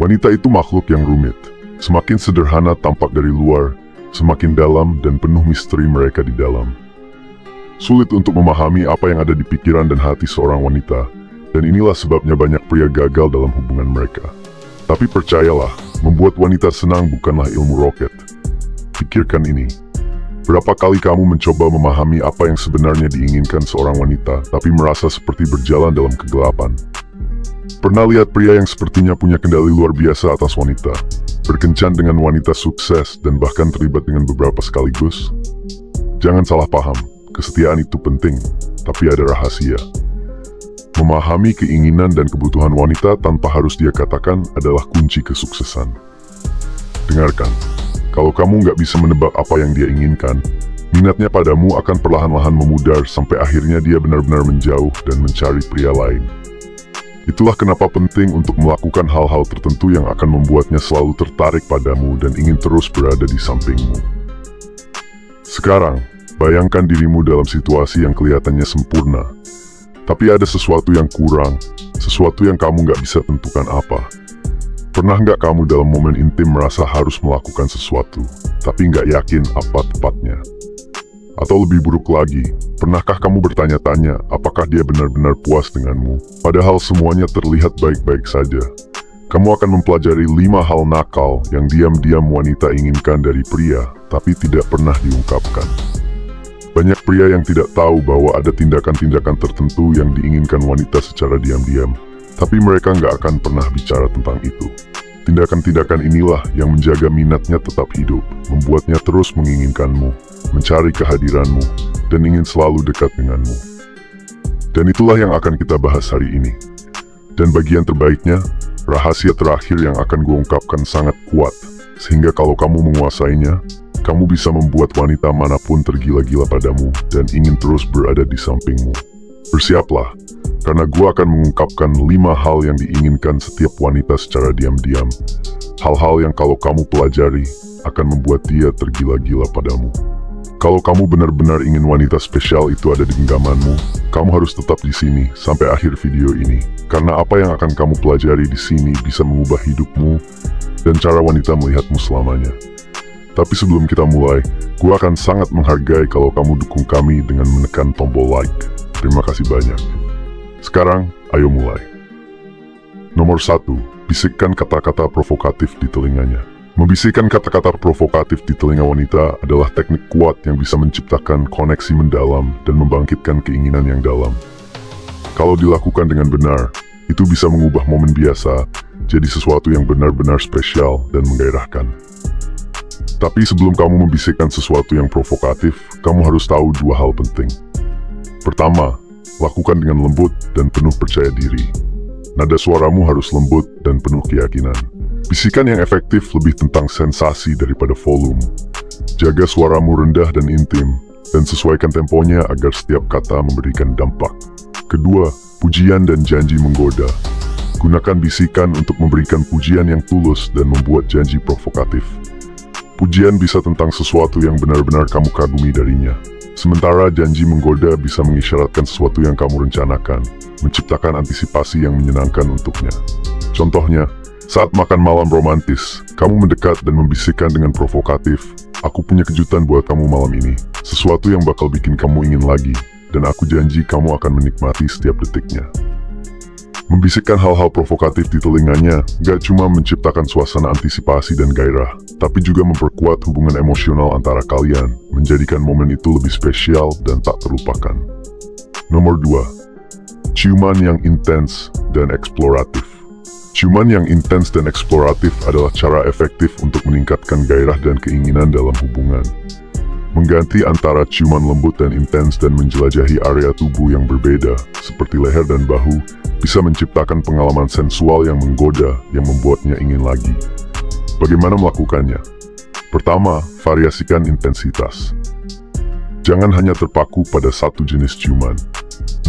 Wanita itu makhluk yang rumit. Semakin sederhana tampak dari luar, semakin dalam dan penuh misteri mereka di dalam. Sulit untuk memahami apa yang ada di pikiran dan hati seorang wanita, dan inilah sebabnya banyak pria gagal dalam hubungan mereka. Tapi percayalah, membuat wanita senang bukanlah ilmu roket. Pikirkan ini. Berapa kali kamu mencoba memahami apa yang sebenarnya diinginkan seorang wanita, tapi merasa seperti berjalan dalam kegelapan? Pernah lihat pria yang sepertinya punya kendali luar biasa atas wanita, berkencan dengan wanita sukses dan bahkan terlibat dengan beberapa sekaligus? Jangan salah paham, kesetiaan itu penting, tapi ada rahasia. Memahami keinginan dan kebutuhan wanita tanpa harus dia katakan adalah kunci kesuksesan. Dengarkan, kalau kamu nggak bisa menebak apa yang dia inginkan, minatnya padamu akan perlahan-lahan memudar sampai akhirnya dia benar-benar menjauh dan mencari pria lain. Itulah kenapa penting untuk melakukan hal-hal tertentu yang akan membuatnya selalu tertarik padamu dan ingin terus berada di sampingmu. Sekarang, bayangkan dirimu dalam situasi yang kelihatannya sempurna, tapi ada sesuatu yang kurang, sesuatu yang kamu nggak bisa tentukan apa. Pernah nggak kamu dalam momen intim merasa harus melakukan sesuatu, tapi nggak yakin apa tepatnya? Atau lebih buruk lagi, pernahkah kamu bertanya-tanya apakah dia benar-benar puas denganmu? Padahal semuanya terlihat baik-baik saja. Kamu akan mempelajari 5 hal nakal yang diam-diam wanita inginkan dari pria, tapi tidak pernah diungkapkan. Banyak pria yang tidak tahu bahwa ada tindakan-tindakan tertentu yang diinginkan wanita secara diam-diam, tapi mereka nggak akan pernah bicara tentang itu. Tindakan-tindakan inilah yang menjaga minatnya tetap hidup, membuatnya terus menginginkanmu, mencari kehadiranmu, dan ingin selalu dekat denganmu. Dan itulah yang akan kita bahas hari ini. Dan bagian terbaiknya, rahasia terakhir yang akan gue ungkapkan sangat kuat, sehingga kalau kamu menguasainya, kamu bisa membuat wanita manapun tergila-gila padamu dan ingin terus berada di sampingmu. Bersiaplah, karena gue akan mengungkapkan 5 hal yang diinginkan setiap wanita secara diam-diam. Hal-hal yang kalau kamu pelajari, akan membuat dia tergila-gila padamu. Kalau kamu benar-benar ingin wanita spesial itu ada di genggamanmu, kamu harus tetap di sini sampai akhir video ini. Karena apa yang akan kamu pelajari di sini bisa mengubah hidupmu dan cara wanita melihatmu selamanya. Tapi sebelum kita mulai, gue akan sangat menghargai kalau kamu dukung kami dengan menekan tombol like. Terima kasih banyak. Sekarang, ayo mulai. Nomor 1, bisikkan kata-kata provokatif di telinganya. Membisikkan kata-kata provokatif di telinga wanita adalah teknik kuat yang bisa menciptakan koneksi mendalam dan membangkitkan keinginan yang dalam. Kalau dilakukan dengan benar, itu bisa mengubah momen biasa jadi sesuatu yang benar-benar spesial dan menggairahkan. Tapi sebelum kamu membisikkan sesuatu yang provokatif, kamu harus tahu 2 hal penting. Pertama, lakukan dengan lembut dan penuh percaya diri. Nada suaramu harus lembut dan penuh keyakinan. Bisikan yang efektif lebih tentang sensasi daripada volume. Jaga suaramu rendah dan intim, dan sesuaikan temponya agar setiap kata memberikan dampak. Kedua, pujian dan janji menggoda. Gunakan bisikan untuk memberikan pujian yang tulus dan membuat janji provokatif. Pujian bisa tentang sesuatu yang benar-benar kamu kagumi darinya. Sementara janji menggoda bisa mengisyaratkan sesuatu yang kamu rencanakan, menciptakan antisipasi yang menyenangkan untuknya. Contohnya, saat makan malam romantis, kamu mendekat dan membisikkan dengan provokatif, "Aku punya kejutan buat kamu malam ini, sesuatu yang bakal bikin kamu ingin lagi, dan aku janji kamu akan menikmati setiap detiknya." Membisikkan hal-hal provokatif di telinganya gak cuma menciptakan suasana antisipasi dan gairah, tapi juga memperkuat hubungan emosional antara kalian, menjadikan momen itu lebih spesial dan tak terlupakan. Nomor 2, ciuman yang intens dan eksploratif. Ciuman yang intens dan eksploratif adalah cara efektif untuk meningkatkan gairah dan keinginan dalam hubungan. Mengganti antara ciuman lembut dan intens dan menjelajahi area tubuh yang berbeda, seperti leher dan bahu, bisa menciptakan pengalaman sensual yang menggoda yang membuatnya ingin lagi. Bagaimana melakukannya? Pertama, variasikan intensitas. Jangan hanya terpaku pada satu jenis ciuman.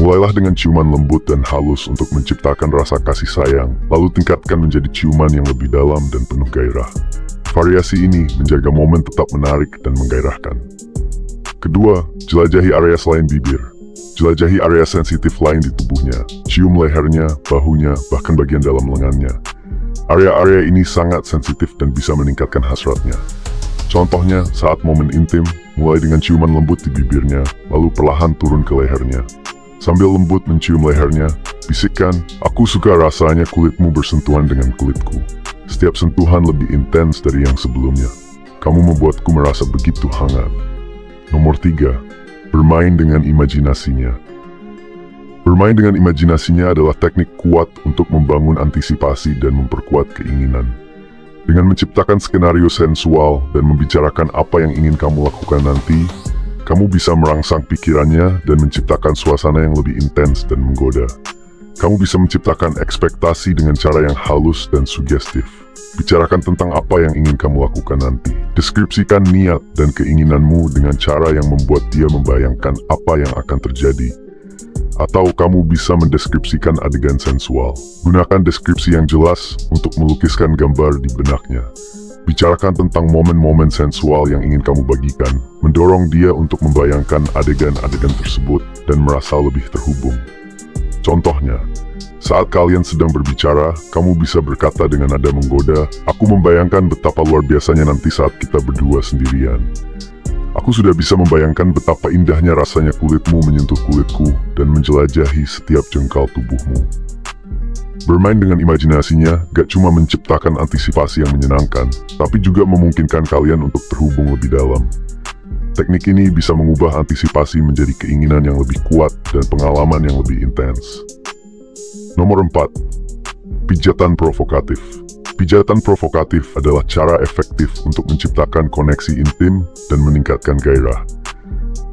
Mulailah dengan ciuman lembut dan halus untuk menciptakan rasa kasih sayang, lalu tingkatkan menjadi ciuman yang lebih dalam dan penuh gairah. Variasi ini menjaga momen tetap menarik dan menggairahkan. Kedua, jelajahi area selain bibir. Jelajahi area sensitif lain di tubuhnya, cium lehernya, bahunya, bahkan bagian dalam lengannya. Area-area ini sangat sensitif dan bisa meningkatkan hasratnya. Contohnya saat momen intim, mulai dengan ciuman lembut di bibirnya, lalu perlahan turun ke lehernya. Sambil lembut mencium lehernya, bisikkan, "Aku suka rasanya kulitmu bersentuhan dengan kulitku. Setiap sentuhan lebih intens dari yang sebelumnya. Kamu membuatku merasa begitu hangat." Nomor 3. Bermain dengan imajinasinya. Bermain dengan imajinasinya adalah teknik kuat untuk membangun antisipasi dan memperkuat keinginan. Dengan menciptakan skenario sensual dan membicarakan apa yang ingin kamu lakukan nanti, kamu bisa merangsang pikirannya dan menciptakan suasana yang lebih intens dan menggoda. Kamu bisa menciptakan ekspektasi dengan cara yang halus dan sugestif. Bicarakan tentang apa yang ingin kamu lakukan nanti. Deskripsikan niat dan keinginanmu dengan cara yang membuat dia membayangkan apa yang akan terjadi. Atau kamu bisa mendeskripsikan adegan sensual. Gunakan deskripsi yang jelas untuk melukiskan gambar di benaknya. Bicarakan tentang momen-momen sensual yang ingin kamu bagikan, mendorong dia untuk membayangkan adegan-adegan tersebut dan merasa lebih terhubung. Contohnya, saat kalian sedang berbicara, kamu bisa berkata dengan nada menggoda, "Aku membayangkan betapa luar biasanya nanti saat kita berdua sendirian. Aku sudah bisa membayangkan betapa indahnya rasanya kulitmu menyentuh kulitku dan menjelajahi setiap jengkal tubuhmu." Bermain dengan imajinasinya gak cuma menciptakan antisipasi yang menyenangkan, tapi juga memungkinkan kalian untuk terhubung lebih dalam. Teknik ini bisa mengubah antisipasi menjadi keinginan yang lebih kuat dan pengalaman yang lebih intens. Nomor 4. Pijatan provokatif. Pijatan provokatif adalah cara efektif untuk menciptakan koneksi intim dan meningkatkan gairah.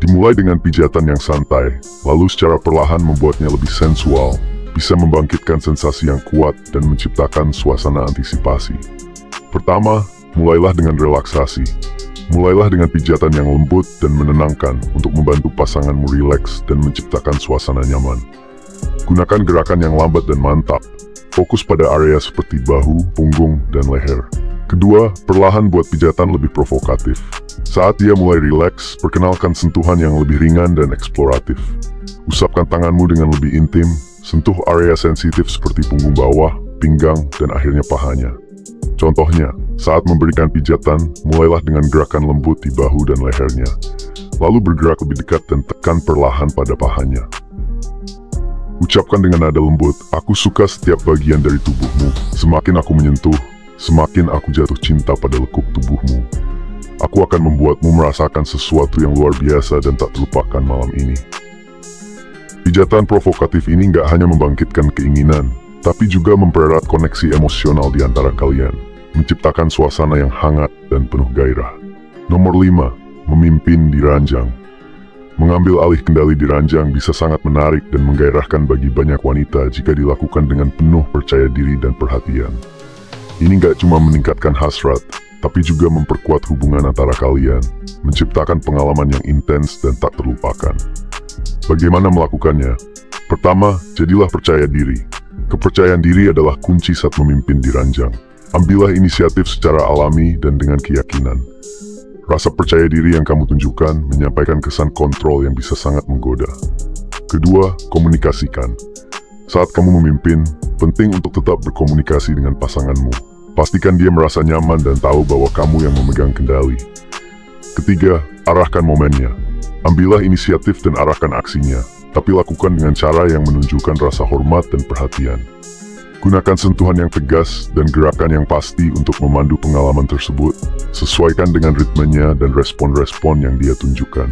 Dimulai dengan pijatan yang santai, lalu secara perlahan membuatnya lebih sensual, bisa membangkitkan sensasi yang kuat dan menciptakan suasana antisipasi. Pertama, mulailah dengan relaksasi. Mulailah dengan pijatan yang lembut dan menenangkan untuk membantu pasanganmu rileks dan menciptakan suasana nyaman. Gunakan gerakan yang lambat dan mantap. Fokus pada area seperti bahu, punggung, dan leher. Kedua, perlahan buat pijatan lebih provokatif. Saat dia mulai rileks, perkenalkan sentuhan yang lebih ringan dan eksploratif. Usapkan tanganmu dengan lebih intim, sentuh area sensitif seperti punggung bawah, pinggang, dan akhirnya pahanya. Contohnya, saat memberikan pijatan, mulailah dengan gerakan lembut di bahu dan lehernya. Lalu bergerak lebih dekat dan tekan perlahan pada pahanya. Ucapkan dengan nada lembut, "Aku suka setiap bagian dari tubuhmu. Semakin aku menyentuh, semakin aku jatuh cinta pada lekuk tubuhmu. Aku akan membuatmu merasakan sesuatu yang luar biasa dan tak terlupakan malam ini." Pijatan provokatif ini nggak hanya membangkitkan keinginan, tapi juga mempererat koneksi emosional di antara kalian, menciptakan suasana yang hangat dan penuh gairah. Nomor 5. Memimpin di ranjang. Mengambil alih kendali di ranjang bisa sangat menarik dan menggairahkan bagi banyak wanita jika dilakukan dengan penuh percaya diri dan perhatian. Ini nggak cuma meningkatkan hasrat, tapi juga memperkuat hubungan antara kalian, menciptakan pengalaman yang intens dan tak terlupakan. Bagaimana melakukannya? Pertama, jadilah percaya diri. Kepercayaan diri adalah kunci saat memimpin di ranjang. Ambillah inisiatif secara alami dan dengan keyakinan. Rasa percaya diri yang kamu tunjukkan menyampaikan kesan kontrol yang bisa sangat menggoda. Kedua, komunikasikan. Saat kamu memimpin, penting untuk tetap berkomunikasi dengan pasanganmu. Pastikan dia merasa nyaman dan tahu bahwa kamu yang memegang kendali. Ketiga, arahkan momennya. Ambillah inisiatif dan arahkan aksinya, tapi lakukan dengan cara yang menunjukkan rasa hormat dan perhatian. Gunakan sentuhan yang tegas dan gerakan yang pasti untuk memandu pengalaman tersebut. Sesuaikan dengan ritmenya dan respon-respon yang dia tunjukkan.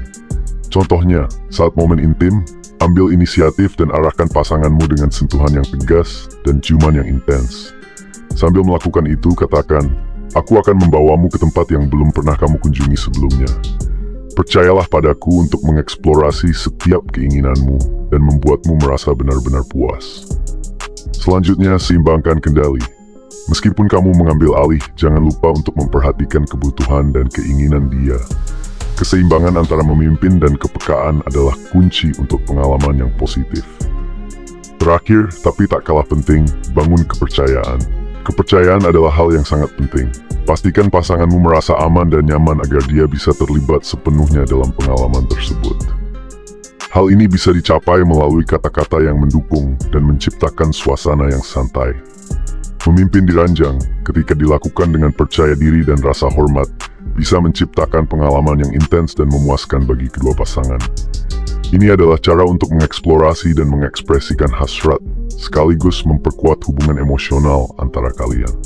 Contohnya, saat momen intim, ambil inisiatif dan arahkan pasanganmu dengan sentuhan yang tegas dan ciuman yang intens. Sambil melakukan itu, katakan, "Aku akan membawamu ke tempat yang belum pernah kamu kunjungi sebelumnya. Percayalah padaku untuk mengeksplorasi setiap keinginanmu dan membuatmu merasa benar-benar puas." Selanjutnya, seimbangkan kendali. Meskipun kamu mengambil alih, jangan lupa untuk memperhatikan kebutuhan dan keinginan dia. Keseimbangan antara memimpin dan kepekaan adalah kunci untuk pengalaman yang positif. Terakhir, tapi tak kalah penting, bangun kepercayaan. Kepercayaan adalah hal yang sangat penting. Pastikan pasanganmu merasa aman dan nyaman agar dia bisa terlibat sepenuhnya dalam pengalaman tersebut. Hal ini bisa dicapai melalui kata-kata yang mendukung dan menciptakan suasana yang santai. Memimpin di ranjang, ketika dilakukan dengan percaya diri dan rasa hormat, bisa menciptakan pengalaman yang intens dan memuaskan bagi kedua pasangan. Ini adalah cara untuk mengeksplorasi dan mengekspresikan hasrat, sekaligus memperkuat hubungan emosional antara kalian.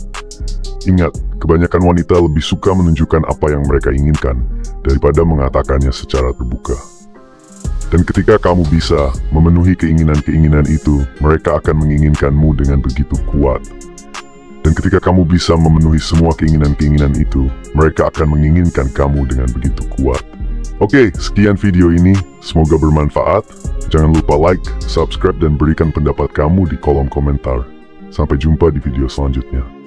Ingat, kebanyakan wanita lebih suka menunjukkan apa yang mereka inginkan, daripada mengatakannya secara terbuka. Dan ketika kamu bisa memenuhi keinginan-keinginan itu, mereka akan menginginkanmu dengan begitu kuat. Dan ketika kamu bisa memenuhi semua keinginan-keinginan itu, mereka akan menginginkan kamu dengan begitu kuat. Oke, sekian video ini. Semoga bermanfaat. Jangan lupa like, subscribe, dan berikan pendapat kamu di kolom komentar. Sampai jumpa di video selanjutnya.